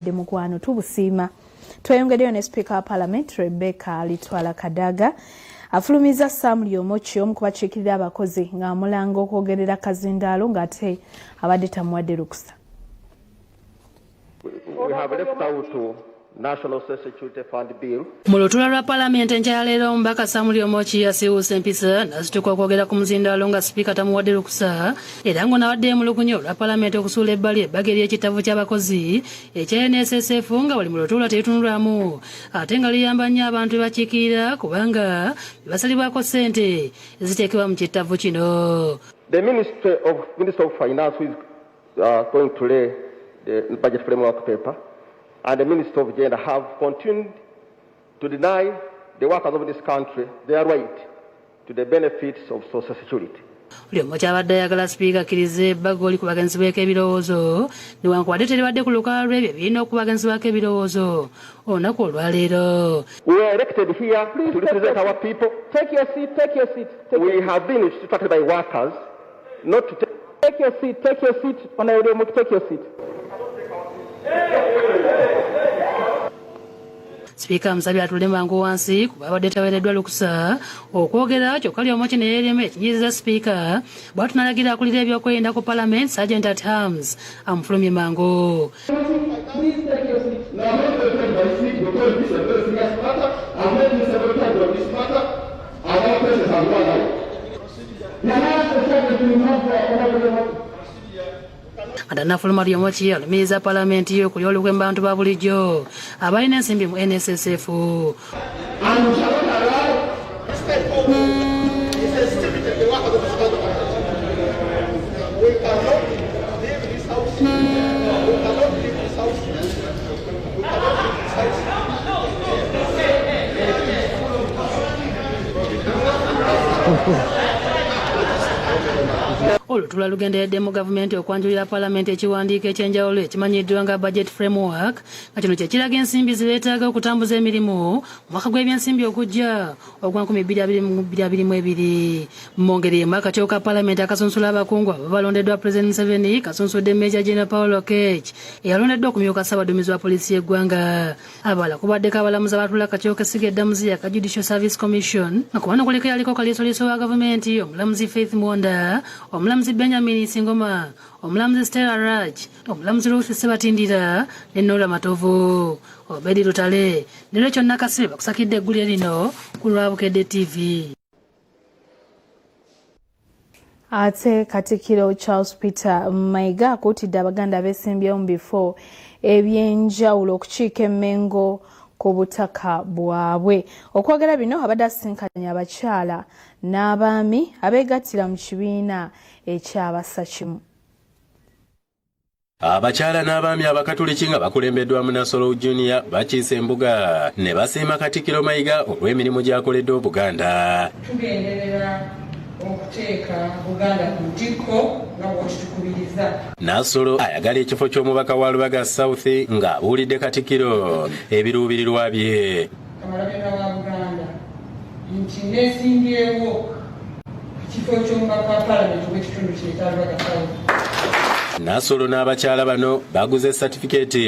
Mukwano tubusiima. Tweyongeddeyo ne Sipiika wa Palamenti Rebecca Litwala Kadaga afulumizza lyoki omu ku bakiikirira abakozi ng'amulanga okwogerera kazindaalo ng'ate abadde tamuwadde lukusa. We have left out National Security Fund Bill. Mu lutuula lwa Palamenti enkya ya leero Omubaka lyoki yasiiwuusa empisa n'azituuka okwogera ku muzindaalo nga Sipiika tamuwadde lukusa era ng'onawadde emulugunya olwa Palamenti okusuula ebbali ebbaga ery'ekitabo ky'abakozi ekya NSSF nga bali mu lutuula tetunulwamu ate nga liyamba nnyo abantu bebakiikirira kubanga basalibwako ssente eziteekebwa mu kitabo kino. The Minister of Finance who is going to lay the budget framework paper and the Minister of Gender have continued to deny the workers of this country their right to the benefits of social security. Lyoki abadde ayagala Sipiika akkirize ebbago oli ku bagenzibwako ebirowoozo newankubadde teribadde ku lukalala lw'ebyo ebirina okubagenzibwako ebirowoozo olunaku olwaleero. We are elected here to represent our people. Take your seat, take your seat. We have been instructed by workers not to take your seat, take your seat. Take your seat. Sipiika amusabye atule mangu wansi kuba abadde taweereddwa lukusa okwogera kyokka lyoki ne yeerema ekinyiriza Sipiika bw'atu n'alagira akulira ebyokwerinda ku Palamenti Sergeant at Arms amufulumye mangu. Atanafuluma lyoki alumiriza Palamenti okulya olukwe mu bantu ba bulijjo abalina ensimbi mu NSSF. Olutuula lugenderedde mu gavumenti okwanjulira Palamenti ekiwandiiko ekyenjawulo ekimanyiddwa nga budget framework nga kino kyekiraga ensimbi zibeetaaga okutambuza emirimu mu mwaka gw'ebyensimbi ogujja ogwa 2022. Mu ngeri emu akatyo ka Palamenti akasunsula abakungu abo balondeddwa President Museveni kasunsudde Major General Paul Okech eyalondeddwa okumyuka Ssaabaduumizi wa poliisi y'eggwanga. Abalala kubaddeko abalamuzi abatula akatyo k'essiga eddamuzi aka Judicial Service Commission nga kubano kuliko yaliko kaliisoliiso wa gavumenti omulamuzi Faith Mwonda, omulamuzi Benjamin Singoma, omulamuzi Stella Raj, omulamuzi Ruth Sebatindira ne Nora Matovu. Obedi Lutale ne kyonna Kasibe bakusakidde eggulire lino ku Lwabukedde TV. Ate Katikkiro Charles Peter Mayiga akuutidde Abaganda beesimbyewo mu bifo ebyenjawulo okukiika emmengo ku butaka bwabwe. Okwogera bino abadde asisinkanye abakyala n'abaami abeegattira mu kibiina ekyabassa kimu. Abakyala n'abaami abakatuliki nga bakulembeddwa mu Nasolo Junior bakiise embuga ne basiima Katikkiro Mayiga olw'emirimu gy'akoledde Obuganda. Tugenderera okuteeka Buganda ku ntikko nga bw'okitukubiriza. Nasolo ayagala ekifo ky'omubaka wa Lubaga South ng'abuulidde Katikkiro ebiruubirirwa bye. Kamalabyonna wa Buganda nti neesimbyewo ekifo ky'omubaka wa Palamenti w'ekitundu ky'ekya Lubaga South. Nasolo n'abakyala bano baguze satifikeeti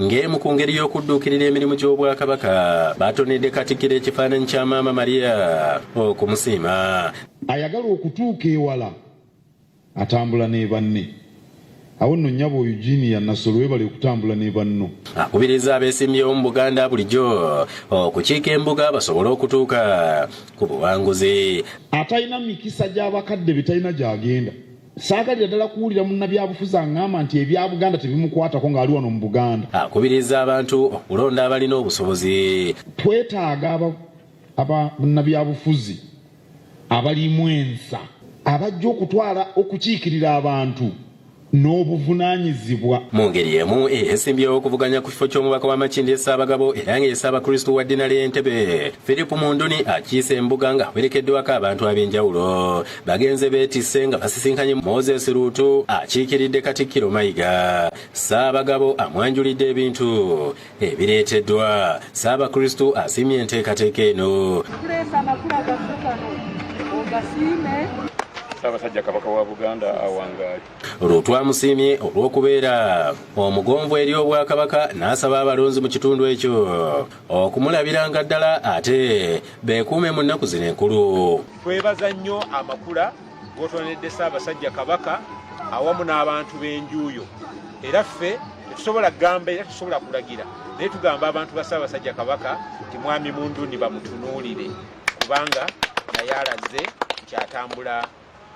ng'emu ku ngeri y'okudduukirira emirimu gy'Obwakabaka batonedde Katikkiro ekifaananyi kya Maama Maria okumusiima. Ayagala okutuuka ewala atambula ne banne. Awo nno nnyabo Eugenia Nasolo webale okutambula ne banno. Akubiriza abeesimbyewo mu Buganda bulijjo okukiika embuga basobole okutuuka ku buwanguzi. Atalina mikisa gy'abakadde betalina gy'agenda. Saagalira ddala kuwulira munnabyabufuzi aŋŋamba nti ebya Buganda tebimukwatako ng'ali wano mu Buganda. Akubiriza abantu okulonda abalina obusobozi. Twetaaga bannabyabufuzi abalimu ensa abajja okutwala okukiikirira abantu n'obuvunaanyizibwa. Mu ngeri emu eyeesimbyewo okuvuganya ku kifo ky'omubaka w'Amakindye Ssaabagabo era ng'Essaabakristu wa ddiina ly'Entebbe Philip Munduni akiise embuga nga werekeddwako abantu ab'enjawulo. Bagenze beetisse nga basisinkanye Moses Ruutu akiikiridde Katikkiro Mayiga. Ssaabagabo amwanjulidde ebintu ebireeteddwa. Ssaabakristu asiimye enteekateeka eno. Kuleesa amakulu agaffe gano ogasiime Ssaabasajja Kabaka wa Buganda awangaale. Olw'otwamusiimye olw'okubeera omugonvu eri Obwakabaka n'asaba abalonzi mu kitundu ekyo okumulabiranga ddala ate beekuume mu nnaku zino enkulu. Twebaza nnyo amakula g'otonedde Ssaabasajja Kabaka awamu n'abantu b'enjuuyo. Era ffe tetusobola kugamba era tusobola kulagira naye tugamba abantu ba Ssaabasajja Kabaka nti mwami Munduni bamutunuulire kubanga naye alaze kyatambula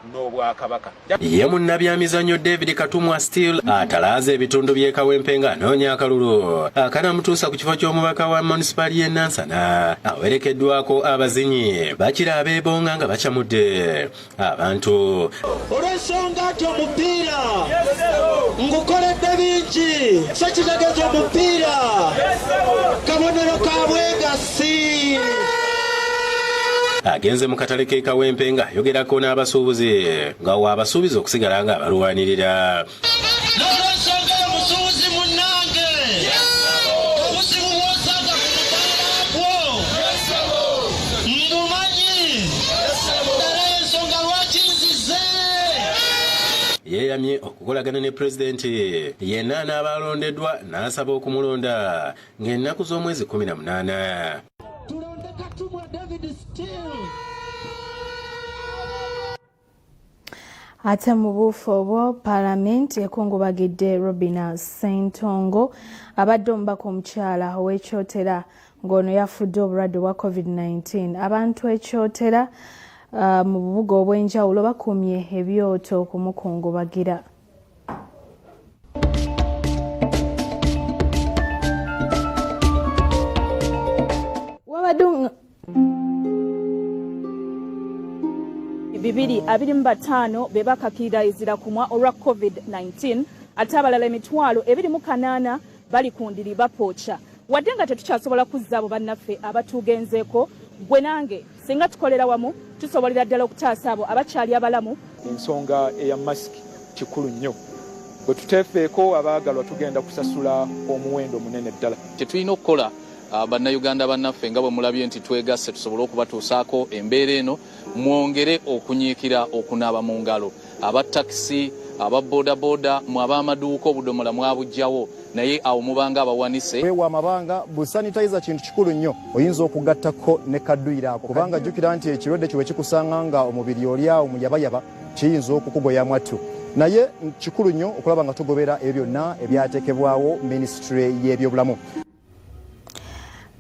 n'Obwakabaka. Ye munnabyamizannyo David Katumwa Steel atalaaza ebitundu by'e Kawempe ng'anoonya akalulu akanamutuusa ku kifo ky'omubaka wa munisipali y'e Nansana awerekeddwako abazinyi bakira abeebonga nga bacamudde abantu. Olw'ensonga nti omupiira ngukoledde bingi so kitegeeza omupiira kabonero ka bwegasi. Agenze mu katale k'e Kawempe nga ayogerako n'abasuubuzi nga waabasuubiza okusigala nga abalwanirira. N'olw'ensonga y'omusuubuzi munnange obuzibu bw'osanga ku mudaala gwo mbumanyi ddala ensonga lwaki nzize. Yeeyamye okukolagana ne pulezidenti yenna n'abalondeddwa n'asaba okumulonda ng'ennaku z'omwezi 18. Ate mu buufu obwo Palamenti ekungubagidde Robina Ssentongo abadde omubaka omukyala ow'ekyotera ng'ono yafudde obulwadde bwa COVID-19. Abantu ekyotera mu bubuga obw'enjawulo bakumye ebyoto okumukungubagira. Wabadunga 225 be bakakiririzira kumwa olwa COVID-19 ate abalala 28 bali kundiri bapoocha. Wadde nga tetukyasobola kuzza abo bannaffe abatugenzeeko, gwe nange singa tukolera wamu tusobolera ddala okutaasa abo abakyali abalamu. Ensonga eya masiki kikulu nnyo. Bwe tuteefeeko abaagalwa tugenda kusasula omuwendo munene ddala. Tetulina okukola bannayuganda bannaffe nga bwe mulabye nti twegasse tusobole okubatuusaako embeera eno, mwongere okunyiikira okunaaba mu ngalo. Aba takisi, aba bodaboda, mu ab'amaduuka obudomola mwabugjawo naye awo mubanga abawanise. Weewa amabanga bu sanitizer kintu kikulu nnyo oyinza okugattako ne kadduyira ako kubanga jjukira nti ekirwadde kiwe kikusanga nga omubiri oli awo mu yabayaba kiyinza okukugoya mwattu. Naye kikulu nnyo okulaba nga tugobera ebyo byonna ebyateekebwawo minisitule y'ebyobulamu.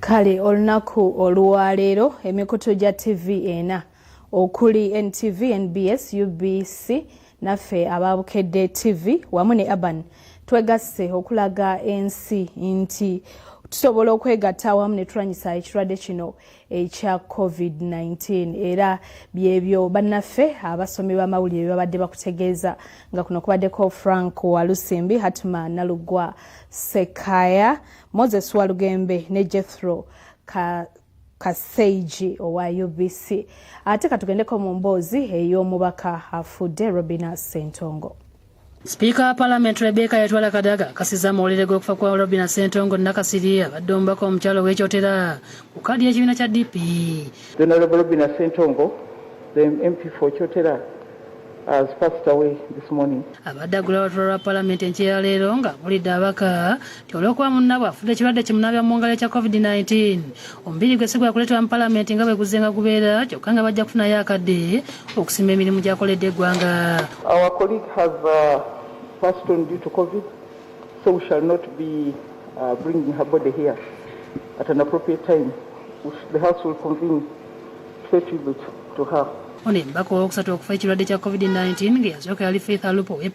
Kale olunaku olwaleero emikutu gya TV ena okuli NTV, NBS, UBC naffe ababukedde TV wamu ne Urban twegasse okulaga ensi nti tusobola okwegatta wamu ne tulwanyisa ekirwadde kino ekya COVID-19 era byebyo bannaffe abasomi b'amawulire babadde bakutegeeza nga kuno kubaddeko Frank Walusimbi, Hatuma Nalugwa Sekaya, Moses Walugembe ne Jethro Kaseiji owa UBC. Ate katugendeko mu mboozi ey'omubaka afudde Robina Ssentongo. Sipiika wa Palamenti Rebecca yatwala Kadaga kasiza amawulire g'okufa kwa Robina Ssentongo Nakasiri abadde omubaka omukyalo w'ekyotera ku kkaadi y'ekibiina kya DP. The Honorable Robina Ssentongo, the MP for Chotera, has passed away this morning. Abadde agula abatwala lwa Palamenti enkya leero nga bulidde abaka nti olw'okuba munnabwe afudde ekirwadde kimunabya mu ngalo ekya COVID-19. Omubiri gwe si gwakuleetebwa mu Palamenti nga bwe guzze nga gubeera kyokka nga bajja kufunayo akadde okusimba emirimu gy'akoledde eggwanga. Our colleague has passed on due to COVID, so we shall not be bringing her body here at an appropriate time. The House will convene to pay tribute to her. Ono embaka owokusatu okufa ekirwadde kya COVID-19 ng'eyasooka yali Faith Alupo ow'e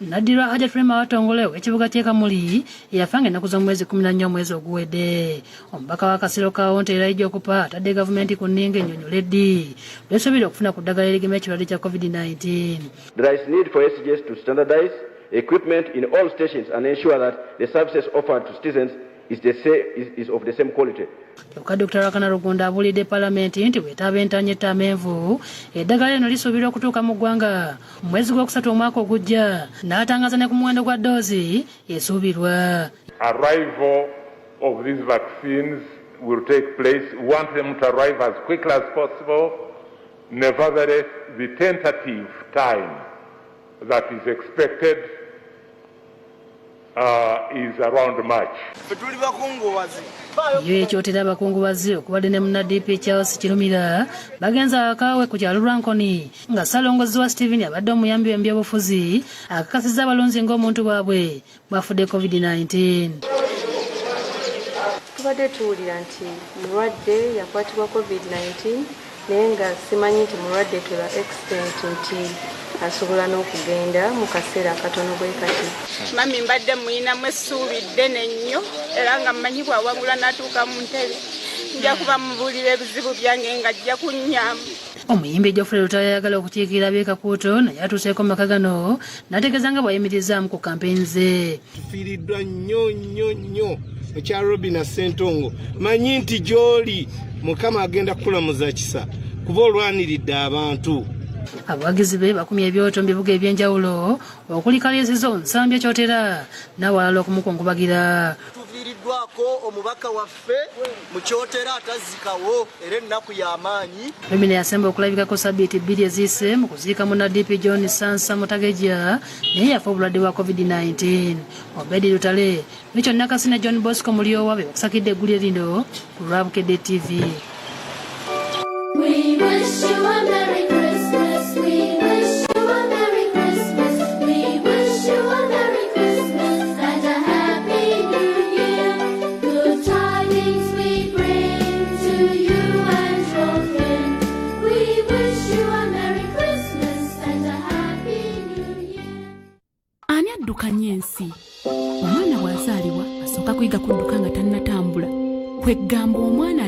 naddirwa Hajat Rema Watongole ow'ekibuga ky'e Kamuli eyafanga ennaku z'omwezi 14 omwezi oguwedde. Omubaka w'akasiro ka Wonte era ijja okupa atadde gavumenti ku nninga ennyonnyola eddi lw'esuubira okufuna ku ddagala erigema ekirwadde kya COVID-19. There is need for SGS to standardize equipment in all stations and ensure that the services offered to citizens is of the same quality. Kyokka Dr. Rakana Rugunda abulidde Palamenti nti bwetaba entanyetta amenvu eddagala lino lisuubirwa okutuuka mu ggwanga mu mwezi gw'okusatu omwaka ogujja n'atangaza ne ku muwendo gwa doozi esuubirwa. Arrival of these vaccines will take place. We want them to arrive as quickly as possible Nevertheless, the tentative time that is expected is around March. Yo ekyotera abakungubazi okubadde ne munna DP Charles Kirumira bagenza akaawe ku kyalo Lwankoni nga Ssalongozi wa Stephen abadde omuyambi w'ebyobufuzi akakasiza abalonzi ng'omuntu bwabwe bwafudde COVID-19. Tubadde tuwulira nti mulwadde yakwatibwa COVID-19 naye nga simanyi nti mulwadde tula extent nti asobola n'okugenda mu kaseera akatono bwe kati. Mami mbadde muyinamu essuubi ddene nnyo era nga mmanyi bw'awangula n'atuuka mu ntebe nja kuba mubuulira ebizibu byange nga ajja kunnyamba. Omuyimbi Geoffrey Lutaya ayagala okukiikirira ab'Ekapuuto naye atuuseeko mu maka gano n'ategeeza nga bw'ayimirizaamu ku kampeyini ze. Tufiiriddwa nnyo mu kyalo Robina Ssentongo. Manyi nti gy'oli Mukama agenda kukulamuza kisa kuba olwaniridde abantu. Abawagizi be bakumye ebyoto mu bibuga eby'enjawulo okuli Kalyezizo, Nsambya, Kyotera n'awalala okumukungubagira. Tuviiriddwako omubaka waffe mu Kyotera atazikawo era ennaku y'amaanyi. Femina yasemba okulabikako Sabbiiti 2 eziyise mu kuziika munna DP John Sansa Mutageja naye yafa obulwadde bwa COVID-19. Obedi Lutale, Micho Nakasi ne John Bosco Mulyowa be bakusakidde eggulire lino ku Lwabukedde TV. We wish you a Merry Christmas. We wish you a Merry Christmas. We wish you a Merry Christmas and a Happy New Year. Good tidings we bring to you and your kin. We wish you a Merry Christmas and a Happy New Year. Ani addukanya ensi? Omwana bw'azaalibwa asooka kuyiga kudduka nga tannatambula. Kweggamba omwana